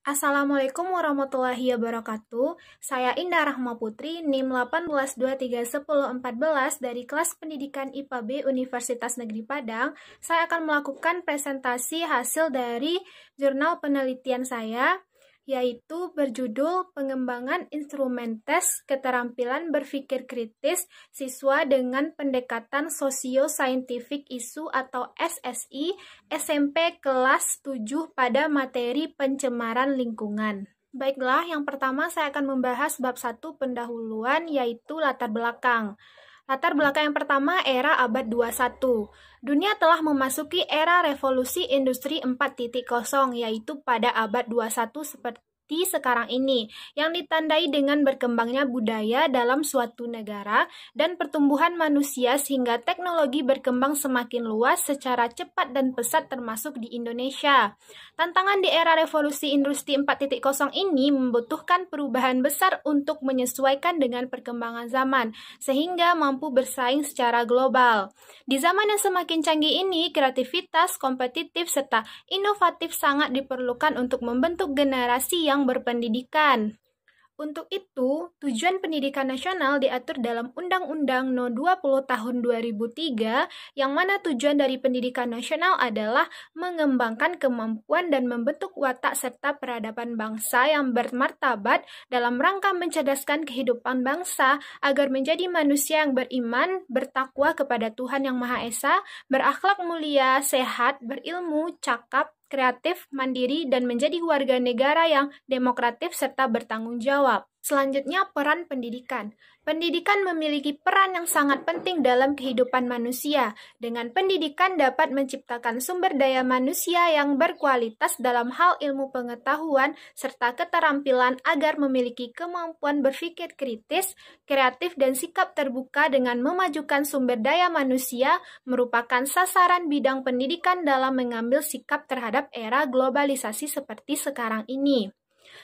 Assalamualaikum warahmatullahi wabarakatuh. Saya Indah Rahma Putri, NIM 18231014 dari kelas pendidikan IPA B Universitas Negeri Padang. Saya akan melakukan presentasi hasil dari jurnal penelitian saya, yaitu berjudul Pengembangan Instrumen Tes Keterampilan Berpikir Kritis Siswa dengan Pendekatan Sosio-Scientific Issue atau SSI SMP kelas 7 pada materi pencemaran lingkungan. Baiklah, yang pertama saya akan membahas bab 1 pendahuluan, yaitu latar belakang. Latar belakang yang pertama, era abad 21. Dunia telah memasuki era revolusi industri 4.0, yaitu pada abad 21 seperti sekarang ini, yang ditandai dengan berkembangnya budaya dalam suatu negara dan pertumbuhan manusia sehingga teknologi berkembang semakin luas secara cepat dan pesat termasuk di Indonesia. Tantangan di era revolusi industri 4.0 ini membutuhkan perubahan besar untuk menyesuaikan dengan perkembangan zaman, sehingga mampu bersaing secara global. Di zaman yang semakin canggih ini, kreativitas, kompetitif, serta inovatif sangat diperlukan untuk membentuk generasi yang berpendidikan. Untuk itu, tujuan pendidikan nasional diatur dalam Undang-Undang No. 20 Tahun 2003, yang mana tujuan dari pendidikan nasional adalah mengembangkan kemampuan dan membentuk watak serta peradaban bangsa yang bermartabat dalam rangka mencerdaskan kehidupan bangsa agar menjadi manusia yang beriman, bertakwa kepada Tuhan Yang Maha Esa, berakhlak mulia, sehat, berilmu, cakap, kreatif, mandiri, dan menjadi warga negara yang demokratif serta bertanggung jawab. Selanjutnya, peran pendidikan. Pendidikan memiliki peran yang sangat penting dalam kehidupan manusia. Dengan pendidikan dapat menciptakan sumber daya manusia yang berkualitas dalam hal ilmu pengetahuan serta keterampilan agar memiliki kemampuan berpikir kritis, kreatif, dan sikap terbuka. Dengan memajukan sumber daya manusia merupakan sasaran bidang pendidikan dalam mengambil sikap terhadap era globalisasi seperti sekarang ini.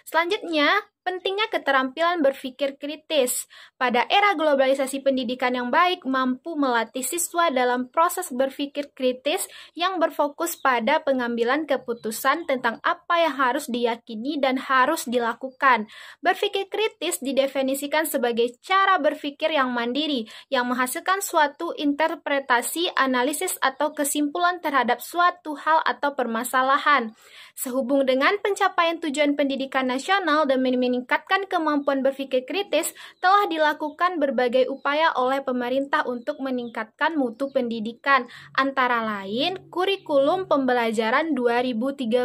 Selanjutnya, pentingnya keterampilan berpikir kritis. Pada era globalisasi, pendidikan yang baik mampu melatih siswa dalam proses berpikir kritis yang berfokus pada pengambilan keputusan tentang apa yang harus diyakini dan harus dilakukan. Berpikir kritis didefinisikan sebagai cara berpikir yang mandiri, yang menghasilkan suatu interpretasi, analisis, atau kesimpulan terhadap suatu hal atau permasalahan. Sehubung dengan pencapaian tujuan pendidikan nasional dan meningkatkan kemampuan berpikir kritis, telah dilakukan berbagai upaya oleh pemerintah untuk meningkatkan mutu pendidikan, antara lain kurikulum pembelajaran 2013.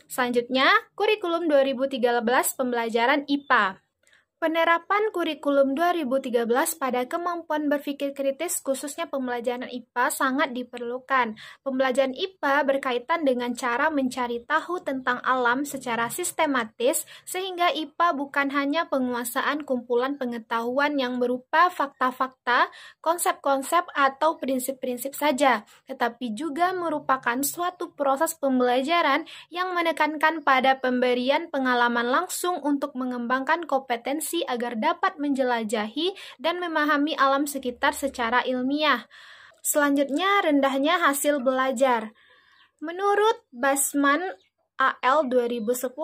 Selanjutnya, kurikulum 2013 pembelajaran IPA. Penerapan kurikulum 2013 pada kemampuan berpikir kritis khususnya pembelajaran IPA sangat diperlukan. Pembelajaran IPA berkaitan dengan cara mencari tahu tentang alam secara sistematis sehingga IPA bukan hanya penguasaan kumpulan pengetahuan yang berupa fakta-fakta, konsep-konsep, atau prinsip-prinsip saja, tetapi juga merupakan suatu proses pembelajaran yang menekankan pada pemberian pengalaman langsung untuk mengembangkan kompetensi agar dapat menjelajahi dan memahami alam sekitar secara ilmiah. Selanjutnya, rendahnya hasil belajar. Menurut Basman AL 2010,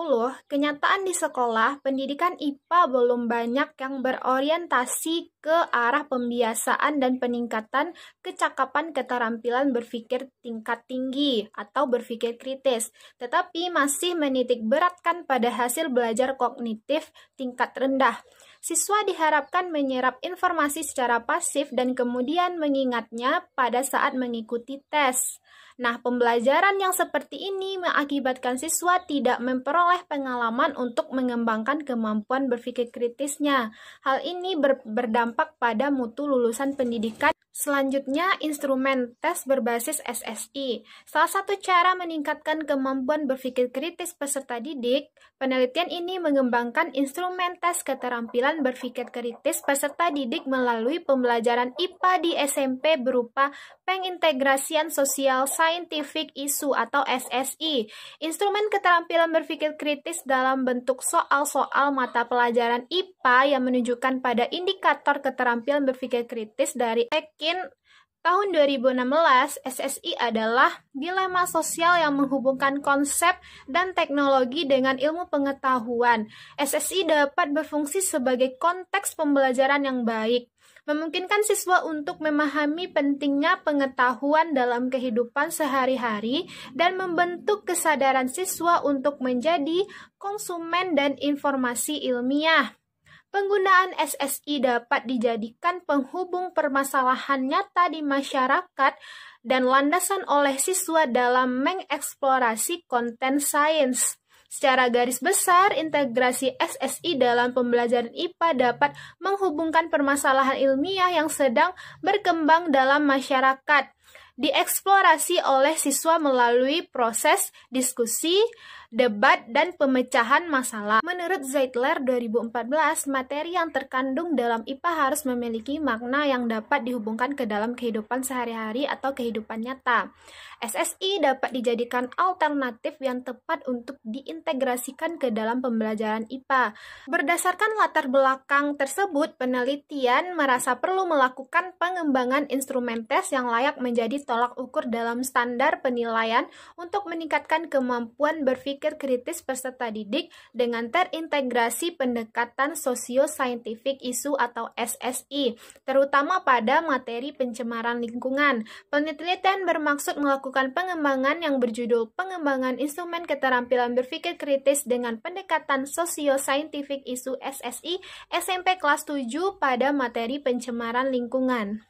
kenyataan di sekolah pendidikan IPA belum banyak yang berorientasi ke arah pembiasaan dan peningkatan kecakapan keterampilan berpikir tingkat tinggi atau berpikir kritis, tetapi masih menitik beratkan pada hasil belajar kognitif tingkat rendah. Siswa diharapkan menyerap informasi secara pasif dan kemudian mengingatnya pada saat mengikuti tes. Nah, pembelajaran yang seperti ini mengakibatkan siswa tidak memperoleh pengalaman untuk mengembangkan kemampuan berpikir kritisnya. Hal ini berdampak pada mutu lulusan pendidikan. Selanjutnya, instrumen tes berbasis SSI. Salah satu cara meningkatkan kemampuan berpikir kritis peserta didik, penelitian ini mengembangkan instrumen tes keterampilan berpikir kritis peserta didik melalui pembelajaran IPA di SMP berupa pengintegrasian sosial scientific issue atau SSI. Instrumen keterampilan berpikir kritis dalam bentuk soal-soal mata pelajaran IPA yang menunjukkan pada indikator keterampilan berpikir kritis dari Pekin Tahun 2016, SSI adalah dilema sosial yang menghubungkan konsep dan teknologi dengan ilmu pengetahuan. SSI dapat berfungsi sebagai konteks pembelajaran yang baik, memungkinkan siswa untuk memahami pentingnya pengetahuan dalam kehidupan sehari-hari dan membentuk kesadaran siswa untuk menjadi konsumen dan informasi ilmiah. Penggunaan SSI dapat dijadikan penghubung permasalahan nyata di masyarakat dan landasan oleh siswa dalam mengeksplorasi konten sains. Secara garis besar, integrasi SSI dalam pembelajaran IPA dapat menghubungkan permasalahan ilmiah yang sedang berkembang dalam masyarakat, dieksplorasi oleh siswa melalui proses diskusi, debat, dan pemecahan masalah. Menurut Zeitler 2014, materi yang terkandung dalam IPA harus memiliki makna yang dapat dihubungkan ke dalam kehidupan sehari-hari atau kehidupan nyata. SSI dapat dijadikan alternatif yang tepat untuk diintegrasikan ke dalam pembelajaran IPA. Berdasarkan latar belakang tersebut, penelitian merasa perlu melakukan pengembangan instrumen tes yang layak menjadi tolak ukur dalam standar penilaian untuk meningkatkan kemampuan berpikir kritis peserta didik dengan terintegrasi pendekatan sosio-scientific issue atau SSI, terutama pada materi pencemaran lingkungan. Penelitian bermaksud melakukan pengembangan yang berjudul Pengembangan Instrumen Keterampilan Berpikir Kritis dengan Pendekatan Sosio-Scientific Issue SSI SMP kelas 7 pada materi pencemaran lingkungan.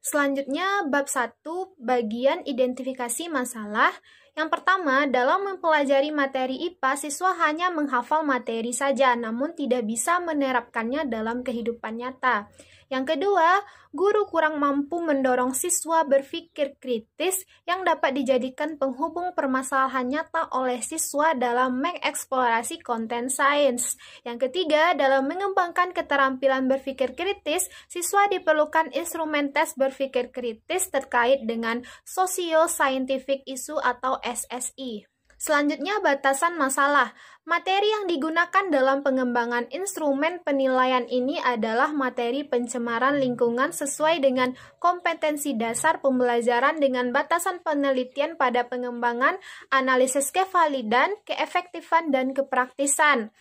Selanjutnya, bab 1, bagian identifikasi masalah. Yang pertama, dalam mempelajari materi IPA, siswa hanya menghafal materi saja, namun tidak bisa menerapkannya dalam kehidupan nyata. Yang kedua, guru kurang mampu mendorong siswa berpikir kritis yang dapat dijadikan penghubung permasalahan nyata oleh siswa dalam mengeksplorasi konten sains. Yang ketiga, dalam mengembangkan keterampilan berpikir kritis, siswa diperlukan instrumen tes berpikir kritis terkait dengan Socio-Scientific Issue atau SSI. Selanjutnya, batasan masalah. Materi yang digunakan dalam pengembangan instrumen penilaian ini adalah materi pencemaran lingkungan sesuai dengan kompetensi dasar pembelajaran dengan batasan penelitian pada pengembangan, analisis kevalidan, keefektifan, dan kepraktisan.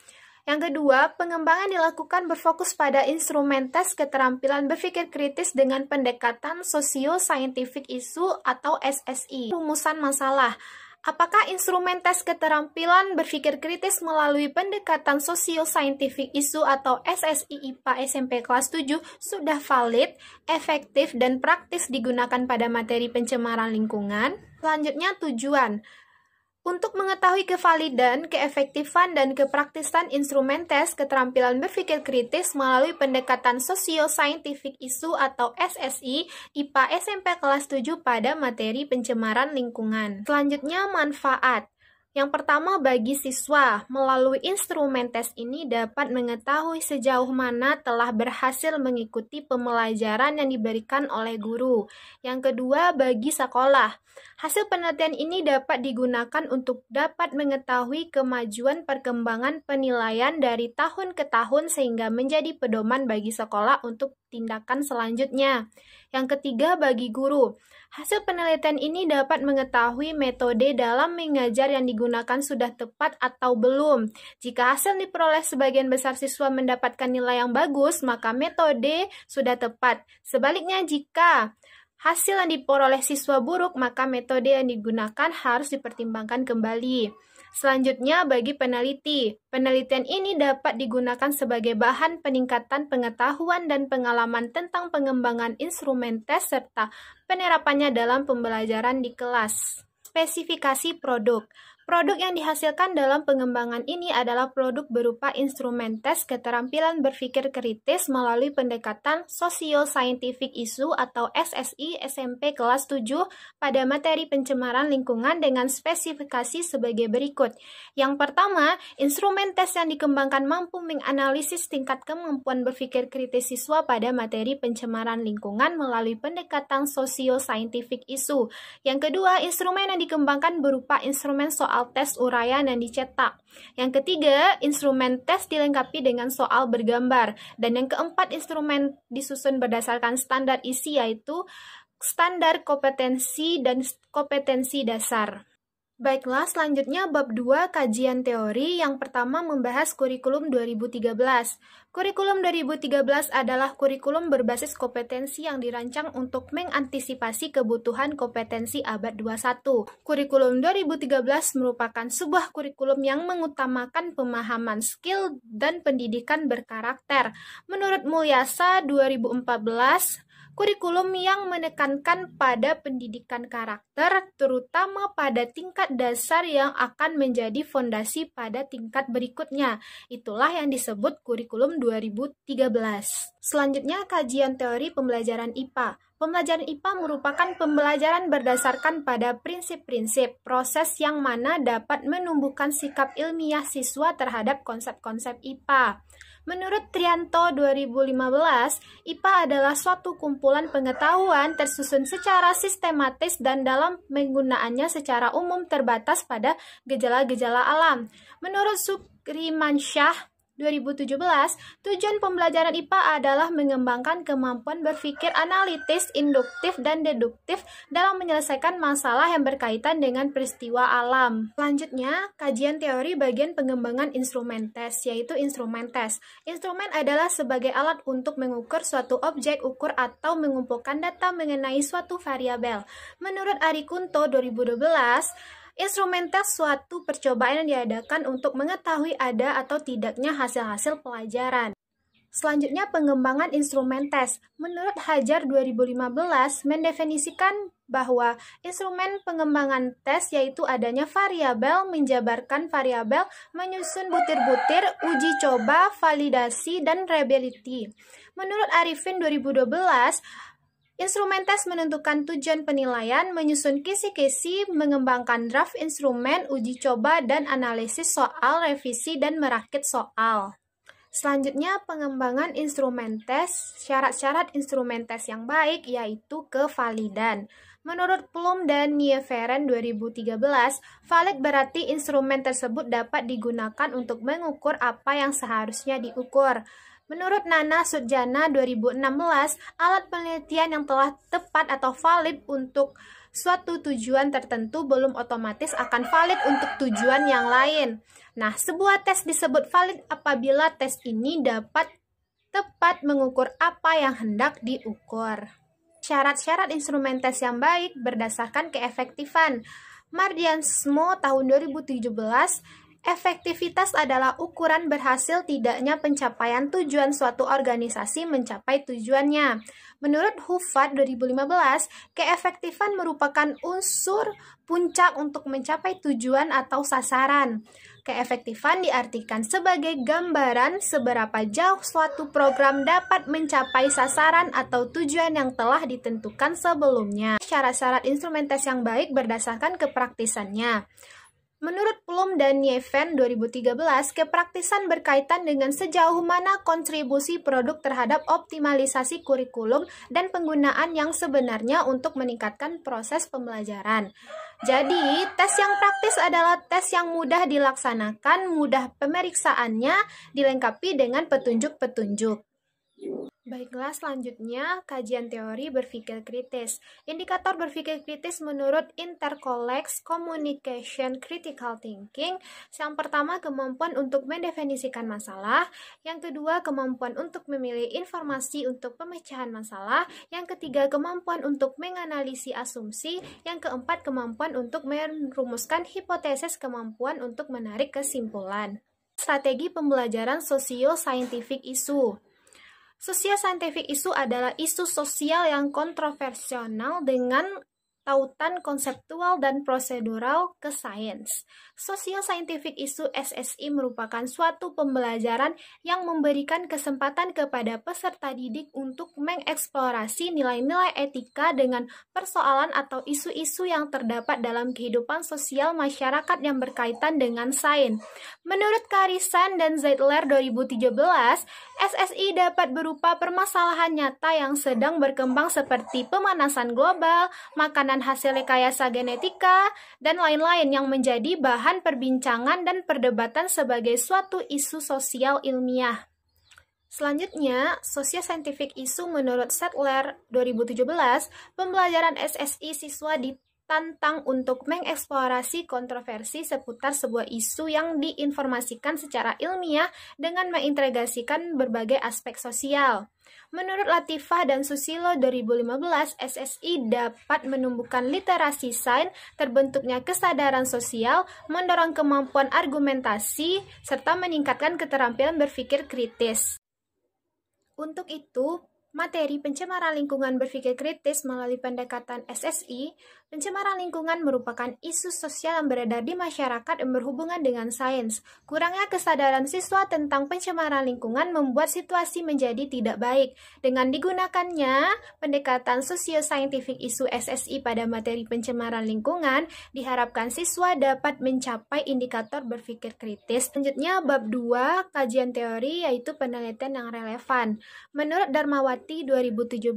Yang kedua, pengembangan dilakukan berfokus pada instrumen tes keterampilan berpikir kritis dengan pendekatan Socio-Scientific Issue atau SSI. Rumusan masalah. Apakah instrumen tes keterampilan berpikir kritis melalui pendekatan Socio-Scientific Issue atau SSI IPA SMP kelas 7 sudah valid, efektif, dan praktis digunakan pada materi pencemaran lingkungan? Selanjutnya, tujuan. Untuk mengetahui kevalidan, keefektifan, dan kepraktisan instrumen tes keterampilan berpikir kritis melalui pendekatan Socio-Scientific Issue atau SSI IPA SMP kelas 7 pada materi pencemaran lingkungan. Selanjutnya, manfaat. Yang pertama, bagi siswa, melalui instrumen tes ini dapat mengetahui sejauh mana telah berhasil mengikuti pembelajaran yang diberikan oleh guru. Yang kedua, bagi sekolah, hasil penelitian ini dapat digunakan untuk dapat mengetahui kemajuan perkembangan penilaian dari tahun ke tahun sehingga menjadi pedoman bagi sekolah untuk tindakan selanjutnya. Yang ketiga, bagi guru, hasil penelitian ini dapat mengetahui metode dalam mengajar yang digunakan sudah tepat atau belum. Jika hasil diperoleh sebagian besar siswa mendapatkan nilai yang bagus, maka metode sudah tepat. Sebaliknya, jika hasil yang diperoleh siswa buruk, maka metode yang digunakan harus dipertimbangkan kembali. Selanjutnya, bagi peneliti, penelitian ini dapat digunakan sebagai bahan peningkatan pengetahuan dan pengalaman tentang pengembangan instrumen tes serta penerapannya dalam pembelajaran di kelas. Spesifikasi produk. Produk yang dihasilkan dalam pengembangan ini adalah produk berupa instrumen tes keterampilan berpikir kritis melalui pendekatan Socio-Scientific Issue atau SSI SMP kelas 7 pada materi pencemaran lingkungan dengan spesifikasi sebagai berikut. Yang pertama, instrumen tes yang dikembangkan mampu menganalisis tingkat kemampuan berpikir kritis siswa pada materi pencemaran lingkungan melalui pendekatan Socio-Scientific Issue. Yang kedua, instrumen yang dikembangkan berupa instrumen soal soal tes uraian yang dicetak. Yang ketiga, instrumen tes dilengkapi dengan soal bergambar. Dan yang keempat, instrumen disusun berdasarkan standar isi, yaitu standar kompetensi dan kompetensi dasar. Baiklah, selanjutnya bab 2 kajian teori. Yang pertama membahas kurikulum 2013. Kurikulum 2013 adalah kurikulum berbasis kompetensi yang dirancang untuk mengantisipasi kebutuhan kompetensi abad 21. Kurikulum 2013 merupakan sebuah kurikulum yang mengutamakan pemahaman skill dan pendidikan berkarakter. Menurut Mulyasa 2014, kurikulum yang menekankan pada pendidikan karakter, terutama pada tingkat dasar yang akan menjadi fondasi pada tingkat berikutnya. Itulah yang disebut kurikulum 2013. Selanjutnya, kajian teori pembelajaran IPA. Pembelajaran IPA merupakan pembelajaran berdasarkan pada prinsip-prinsip, proses yang mana dapat menumbuhkan sikap ilmiah siswa terhadap konsep-konsep IPA. Menurut Trianto 2015, IPA adalah suatu kumpulan pengetahuan tersusun secara sistematis dan dalam penggunaannya secara umum terbatas pada gejala-gejala alam. Menurut Sukrimansyah 2017, tujuan pembelajaran IPA adalah mengembangkan kemampuan berpikir analitis, induktif, dan deduktif dalam menyelesaikan masalah yang berkaitan dengan peristiwa alam. Selanjutnya, kajian teori bagian pengembangan instrumen tes, yaitu instrumen tes. Instrumen adalah sebagai alat untuk mengukur suatu objek ukur atau mengumpulkan data mengenai suatu variabel. Menurut Ari Kunto 2012, instrumen tes suatu percobaan yang diadakan untuk mengetahui ada atau tidaknya hasil-hasil pelajaran. Selanjutnya, pengembangan instrumen tes. Menurut Hajar 2015, mendefinisikan bahwa instrumen pengembangan tes yaitu adanya variabel, menjabarkan variabel, menyusun butir-butir, uji coba, validasi, dan reliability. Menurut Arifin 2012, instrumen tes menentukan tujuan penilaian, menyusun kisi-kisi, mengembangkan draft instrumen, uji coba, dan analisis soal, revisi, dan merakit soal. Selanjutnya, pengembangan instrumen tes. Syarat-syarat instrumen tes yang baik yaitu kevalidan. Menurut Plum dan Nieveren 2013, valid berarti instrumen tersebut dapat digunakan untuk mengukur apa yang seharusnya diukur. Menurut Nana Sudjana 2016, alat penelitian yang telah tepat atau valid untuk suatu tujuan tertentu belum otomatis akan valid untuk tujuan yang lain. Nah, sebuah tes disebut valid apabila tes ini dapat tepat mengukur apa yang hendak diukur. Syarat-syarat instrumen tes yang baik berdasarkan keefektifan. Mardiansmo tahun 2017, efektivitas adalah ukuran berhasil tidaknya pencapaian tujuan suatu organisasi mencapai tujuannya. Menurut Huffat 2015, keefektifan merupakan unsur puncak untuk mencapai tujuan atau sasaran. Keefektifan diartikan sebagai gambaran seberapa jauh suatu program dapat mencapai sasaran atau tujuan yang telah ditentukan sebelumnya. Syarat-syarat instrumen tes yang baik berdasarkan kepraktisannya. Menurut Plum dan Nieveren 2013, kepraktisan berkaitan dengan sejauh mana kontribusi produk terhadap optimalisasi kurikulum dan penggunaan yang sebenarnya untuk meningkatkan proses pembelajaran. Jadi, tes yang praktis adalah tes yang mudah dilaksanakan, mudah pemeriksaannya, dilengkapi dengan petunjuk-petunjuk. Baiklah, selanjutnya kajian teori berpikir kritis. Indikator berpikir kritis menurut Intercollex Communication Critical Thinking. Yang pertama, kemampuan untuk mendefinisikan masalah. Yang kedua, kemampuan untuk memilih informasi untuk pemecahan masalah. Yang ketiga, kemampuan untuk menganalisis asumsi. Yang keempat, kemampuan untuk merumuskan hipotesis, kemampuan untuk menarik kesimpulan. Strategi pembelajaran sosio-scientific issue. Sosio-scientific issue adalah isu sosial yang kontroversial dengan tautan konseptual dan prosedural ke sains. Sosio-scientific issue SSI merupakan suatu pembelajaran yang memberikan kesempatan kepada peserta didik untuk mengeksplorasi nilai-nilai etika dengan persoalan atau isu-isu yang terdapat dalam kehidupan sosial masyarakat yang berkaitan dengan sains. Menurut Karisan dan Zeidler 2017, SSI dapat berupa permasalahan nyata yang sedang berkembang seperti pemanasan global, makanan dengan hasil rekayasa genetika, dan lain-lain yang menjadi bahan perbincangan dan perdebatan sebagai suatu isu sosial ilmiah. Selanjutnya, Socio-Scientific Issue menurut Sadler 2017, pembelajaran SSI siswa ditantang untuk mengeksplorasi kontroversi seputar sebuah isu yang diinformasikan secara ilmiah dengan mengintegrasikan berbagai aspek sosial. Menurut Latifah dan Susilo 2015, SSI dapat menumbuhkan literasi sains, terbentuknya kesadaran sosial, mendorong kemampuan argumentasi, serta meningkatkan keterampilan berpikir kritis. Untuk itu, materi pencemaran lingkungan berpikir kritis melalui pendekatan SSI, pencemaran lingkungan merupakan isu sosial yang beredar di masyarakat yang berhubungan dengan sains. Kurangnya kesadaran siswa tentang pencemaran lingkungan membuat situasi menjadi tidak baik. Dengan digunakannya pendekatan Socio-Scientific Issue SSI pada materi pencemaran lingkungan, diharapkan siswa dapat mencapai indikator berpikir kritis. Selanjutnya, bab 2, kajian teori, yaitu penelitian yang relevan. Menurut Darmawati 2017,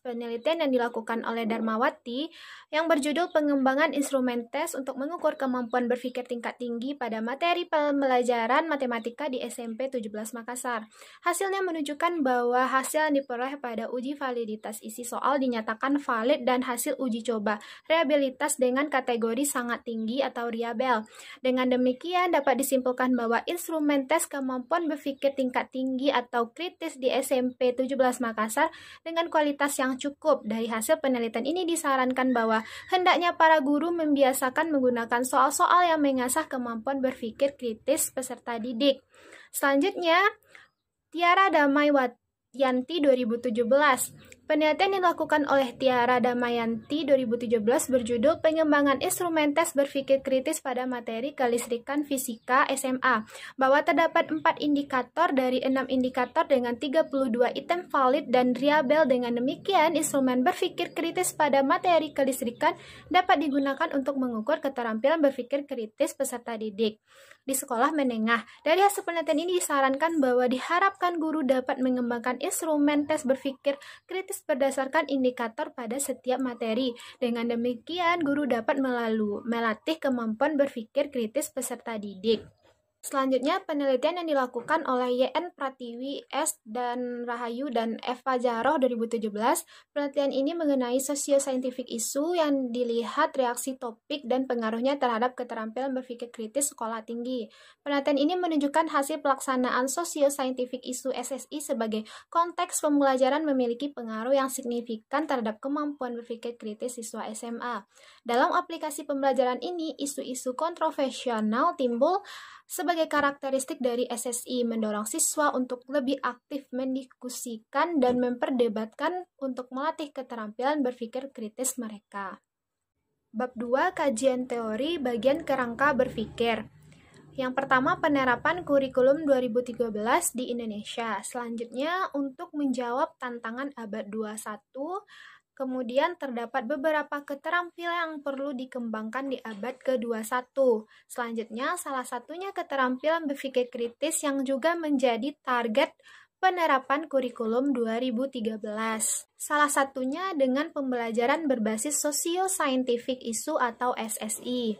penelitian yang dilakukan oleh Darmawati yang berjudul pengembangan instrumen tes untuk mengukur kemampuan berpikir tingkat tinggi pada materi pembelajaran matematika di SMP 17 Makassar. Hasilnya menunjukkan bahwa hasil yang diperoleh pada uji validitas isi soal dinyatakan valid dan hasil uji coba reliabilitas dengan kategori sangat tinggi atau reliable. Dengan demikian dapat disimpulkan bahwa instrumen tes kemampuan berpikir tingkat tinggi atau kritis di SMP 17 Makassar dengan kualitas yang cukup. Dari hasil penelitian ini disarankan bahwa hendaknya para guru membiasakan menggunakan soal-soal yang mengasah kemampuan berpikir kritis peserta didik. Selanjutnya, Tiara Damayanti 2017. Penelitian dilakukan oleh Tiara Damayanti 2017 berjudul pengembangan instrumen tes berpikir kritis pada materi kelistrikan fisika SMA, bahwa terdapat 4 indikator dari 6 indikator dengan 32 item valid dan reliable. Dengan demikian, instrumen berpikir kritis pada materi kelistrikan dapat digunakan untuk mengukur keterampilan berpikir kritis peserta didik di sekolah menengah. Dari hasil penelitian ini disarankan bahwa diharapkan guru dapat mengembangkan instrumen tes berpikir kritis berdasarkan indikator pada setiap materi. Dengan demikian, guru dapat melatih kemampuan berpikir kritis peserta didik. Selanjutnya, penelitian yang dilakukan oleh YN Pratiwi S. dan Rahayu dan Eva Jaroh 2017. Penelitian ini mengenai socio-scientific issue yang dilihat reaksi topik dan pengaruhnya terhadap keterampilan berpikir kritis sekolah tinggi. Penelitian ini menunjukkan hasil pelaksanaan socio-scientific issue SSI sebagai konteks pembelajaran memiliki pengaruh yang signifikan terhadap kemampuan berpikir kritis siswa SMA. Dalam aplikasi pembelajaran ini, isu-isu kontroversial timbul sebagai karakteristik dari SSI, mendorong siswa untuk lebih aktif mendiskusikan dan memperdebatkan untuk melatih keterampilan berpikir kritis mereka. Bab 2, kajian teori, bagian kerangka berpikir. Yang pertama, penerapan kurikulum 2013 di Indonesia. Selanjutnya, untuk menjawab tantangan abad 21, kemudian terdapat beberapa keterampilan yang perlu dikembangkan di abad ke-21. Selanjutnya, salah satunya keterampilan berpikir kritis yang juga menjadi target penerapan kurikulum 2013. Salah satunya dengan pembelajaran berbasis socio-scientific issue atau SSI.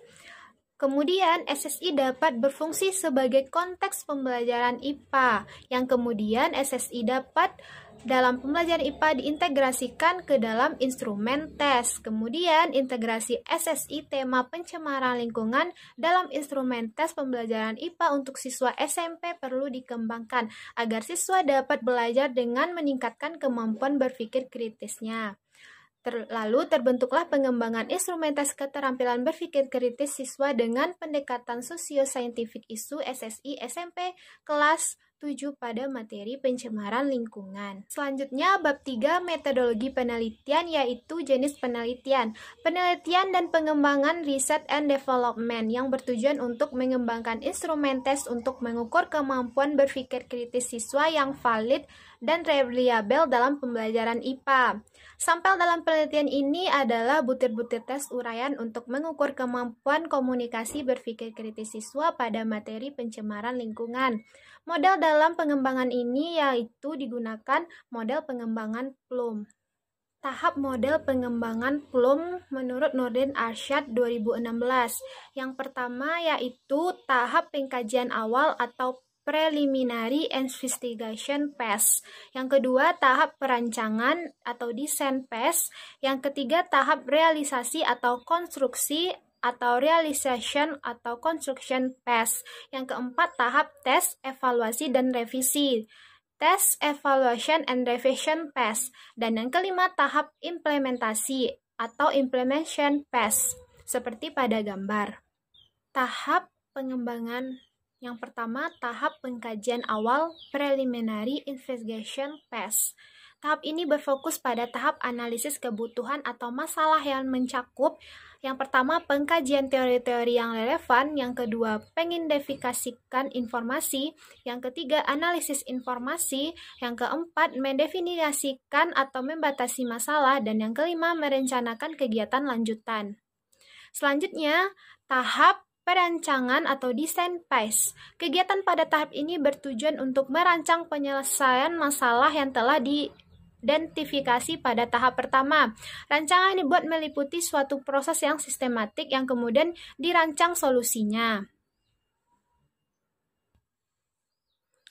Kemudian, SSI dapat berfungsi sebagai konteks pembelajaran IPA, yang kemudian SSI dapat dalam pembelajaran IPA diintegrasikan ke dalam instrumen tes. Kemudian, integrasi SSI tema pencemaran lingkungan dalam instrumen tes pembelajaran IPA untuk siswa SMP perlu dikembangkan agar siswa dapat belajar dengan meningkatkan kemampuan berpikir kritisnya. Lalu terbentuklah pengembangan instrumen tes keterampilan berpikir kritis siswa dengan pendekatan socio-scientific issue SSI SMP kelas 7 pada materi pencemaran lingkungan. Selanjutnya, bab 3, metodologi penelitian, yaitu jenis penelitian. Penelitian dan pengembangan research and development yang bertujuan untuk mengembangkan instrumen tes untuk mengukur kemampuan berpikir kritis siswa yang valid dan reliable dalam pembelajaran IPA. Sampel dalam penelitian ini adalah butir-butir tes uraian untuk mengukur kemampuan komunikasi berpikir kritis siswa pada materi pencemaran lingkungan. Model dalam pengembangan ini yaitu digunakan model pengembangan Bloom. Tahap model pengembangan Plum menurut Nordin Arsyad 2016. Yang pertama yaitu tahap pengkajian awal atau Preliminary Investigation Phase. Yang kedua, tahap perancangan atau Design Phase. Yang ketiga, tahap realisasi atau konstruksi atau Realization atau Construction Phase. Yang keempat, tahap tes, evaluasi, dan revisi. Test, Evaluation, and Revision Phase. Dan yang kelima, tahap implementasi atau Implementation Phase, seperti pada gambar. Tahap pengembangan yang pertama, tahap pengkajian awal Preliminary Investigation Phase. Tahap ini berfokus pada tahap analisis kebutuhan atau masalah yang mencakup yang pertama, pengkajian teori-teori yang relevan. Yang kedua, pengidentifikasikan informasi. Yang ketiga, analisis informasi. Yang keempat, mendefinisikan atau membatasi masalah. Dan yang kelima, merencanakan kegiatan lanjutan. Selanjutnya, tahap perancangan atau design phase. Kegiatan pada tahap ini bertujuan untuk merancang penyelesaian masalah yang telah identifikasi pada tahap pertama. Rancangan dibuat meliputi suatu proses yang sistematik yang kemudian dirancang solusinya.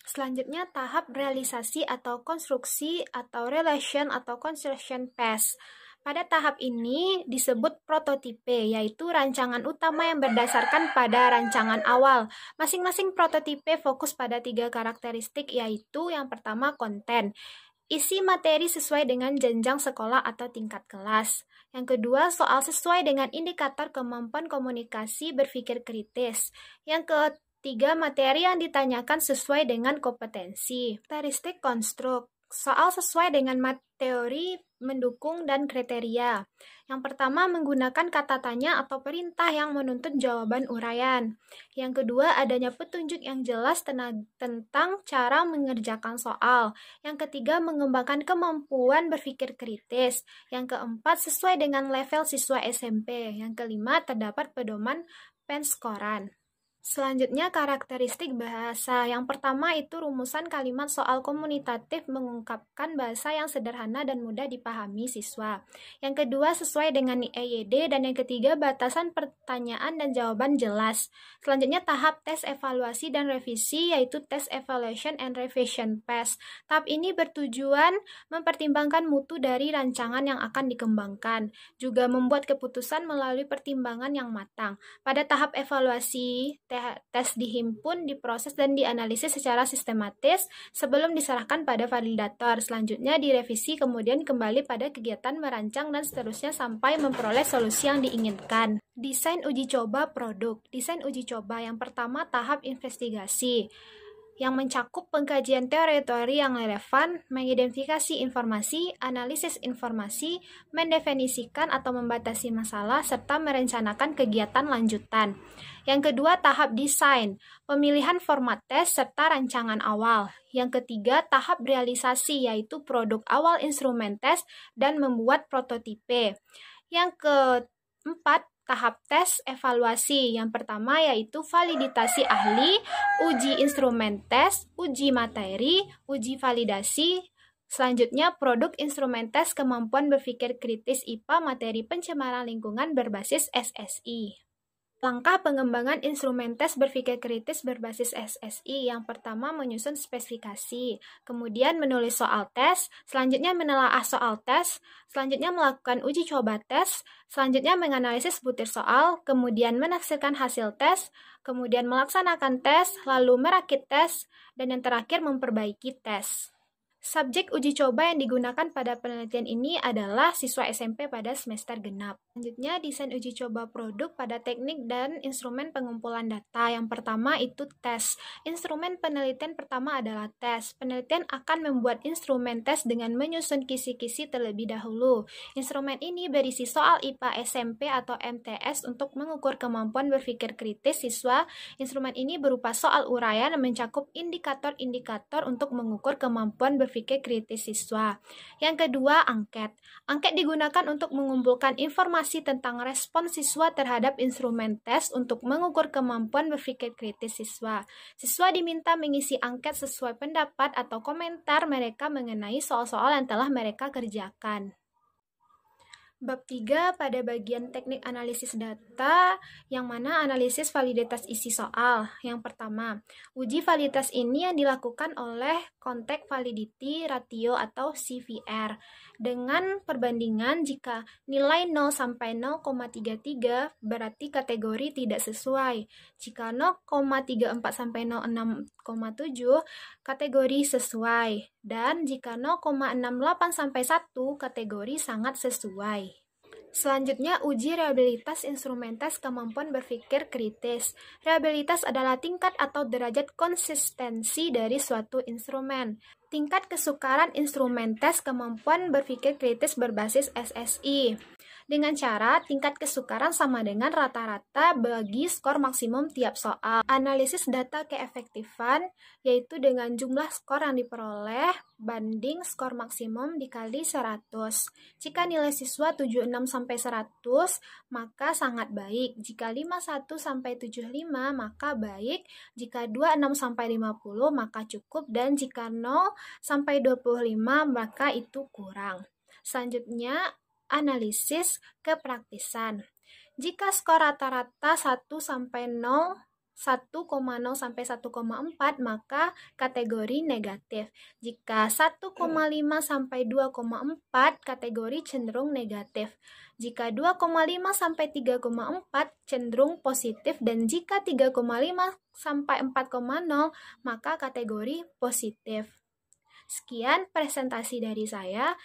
Selanjutnya, tahap realisasi atau konstruksi atau relation atau construction phase. Pada tahap ini disebut prototipe, yaitu rancangan utama yang berdasarkan pada rancangan awal. Masing-masing prototipe fokus pada 3 karakteristik, yaitu yang pertama konten. Isi materi sesuai dengan jenjang sekolah atau tingkat kelas. Yang kedua, soal sesuai dengan indikator kemampuan komunikasi berpikir kritis. Yang ketiga, materi yang ditanyakan sesuai dengan kompetensi. Karakteristik konstruk. Soal sesuai dengan teori, mendukung, dan kriteria. Yang pertama, menggunakan kata tanya atau perintah yang menuntut jawaban uraian. Yang kedua, adanya petunjuk yang jelas tentang cara mengerjakan soal. Yang ketiga, mengembangkan kemampuan berpikir kritis. Yang keempat, sesuai dengan level siswa SMP. Yang kelima, terdapat pedoman penskoran. Selanjutnya, karakteristik bahasa. Yang pertama itu rumusan kalimat soal komunikatif mengungkapkan bahasa yang sederhana dan mudah dipahami siswa. Yang kedua, sesuai dengan EYD. Dan yang ketiga, batasan pertanyaan dan jawaban jelas. Selanjutnya, tahap tes, evaluasi, dan revisi, yaitu tes, evaluation, and revision phase. Tahap ini bertujuan mempertimbangkan mutu dari rancangan yang akan dikembangkan, juga membuat keputusan melalui pertimbangan yang matang. Pada tahap evaluasi, tes dihimpun, diproses, dan dianalisis secara sistematis sebelum diserahkan pada validator. Selanjutnya direvisi, kemudian kembali pada kegiatan merancang, dan seterusnya sampai memperoleh solusi yang diinginkan. Desain uji coba produk. Desain uji coba yang pertama, tahap investigasi, yang mencakup pengkajian teori-teori yang relevan, mengidentifikasi informasi, analisis informasi, mendefinisikan atau membatasi masalah, serta merencanakan kegiatan lanjutan. Yang kedua, tahap desain, pemilihan format tes, serta rancangan awal. Yang ketiga, tahap realisasi, yaitu produk awal instrumen tes dan membuat prototipe. Yang keempat, tahap tes evaluasi. Yang pertama yaitu validasi ahli, uji instrumen tes, uji materi, uji validasi. Selanjutnya, produk instrumen tes kemampuan berpikir kritis IPA materi pencemaran lingkungan berbasis SSI. Langkah pengembangan instrumen tes berpikir kritis berbasis SSI. Yang pertama, menyusun spesifikasi, kemudian menulis soal tes, selanjutnya menelaah soal tes, selanjutnya melakukan uji coba tes, selanjutnya menganalisis butir soal, kemudian menafsirkan hasil tes, kemudian melaksanakan tes, lalu merakit tes, dan yang terakhir memperbaiki tes. Subjek uji coba yang digunakan pada penelitian ini adalah siswa SMP pada semester genap. Selanjutnya, desain uji coba produk pada teknik dan instrumen pengumpulan data. Yang pertama itu tes. Instrumen penelitian pertama adalah tes. Penelitian akan membuat instrumen tes dengan menyusun kisi-kisi terlebih dahulu. Instrumen ini berisi soal IPA SMP atau MTS untuk mengukur kemampuan berpikir kritis siswa. Instrumen ini berupa soal uraian yang mencakup indikator-indikator untuk mengukur kemampuan berpikir kritis siswa. Yang kedua, angket. Angket digunakan untuk mengumpulkan informasi tentang respon siswa terhadap instrumen tes untuk mengukur kemampuan berpikir kritis siswa. Siswa diminta mengisi angket sesuai pendapat atau komentar mereka mengenai soal-soal yang telah mereka kerjakan. Bab 3 pada bagian teknik analisis data, yang mana analisis validitas isi soal. Yang pertama, uji validitas ini yang dilakukan oleh Contact Validity Ratio atau CVR. Dengan perbandingan jika nilai 0 sampai 0,33 berarti kategori tidak sesuai. Jika 0,34 sampai 0,6,7 kategori sesuai. Dan jika 0,68 sampai 1 kategori sangat sesuai. Selanjutnya, uji reliabilitas instrumen tes kemampuan berpikir kritis. Reliabilitas adalah tingkat atau derajat konsistensi dari suatu instrumen. Tingkat kesukaran instrumen tes kemampuan berpikir kritis berbasis SSI. Dengan cara tingkat kesukaran sama dengan rata-rata bagi skor maksimum tiap soal. Analisis data keefektifan yaitu dengan jumlah skor yang diperoleh banding skor maksimum dikali 100. Jika nilai siswa 76 sampai 100 maka sangat baik. Jika 51 sampai 75 maka baik. Jika 26 sampai 50 maka cukup, dan jika 0 sampai 25 maka itu kurang. Selanjutnya, analisis kepraktisan. Jika skor rata-rata 1 sampai 0, 1,0 sampai 1,4 maka kategori negatif. Jika 1,5 sampai 2,4 kategori cenderung negatif. Jika 2,5 sampai 3,4 cenderung positif, dan jika 3,5 sampai 4,0 maka kategori positif. Sekian presentasi dari saya.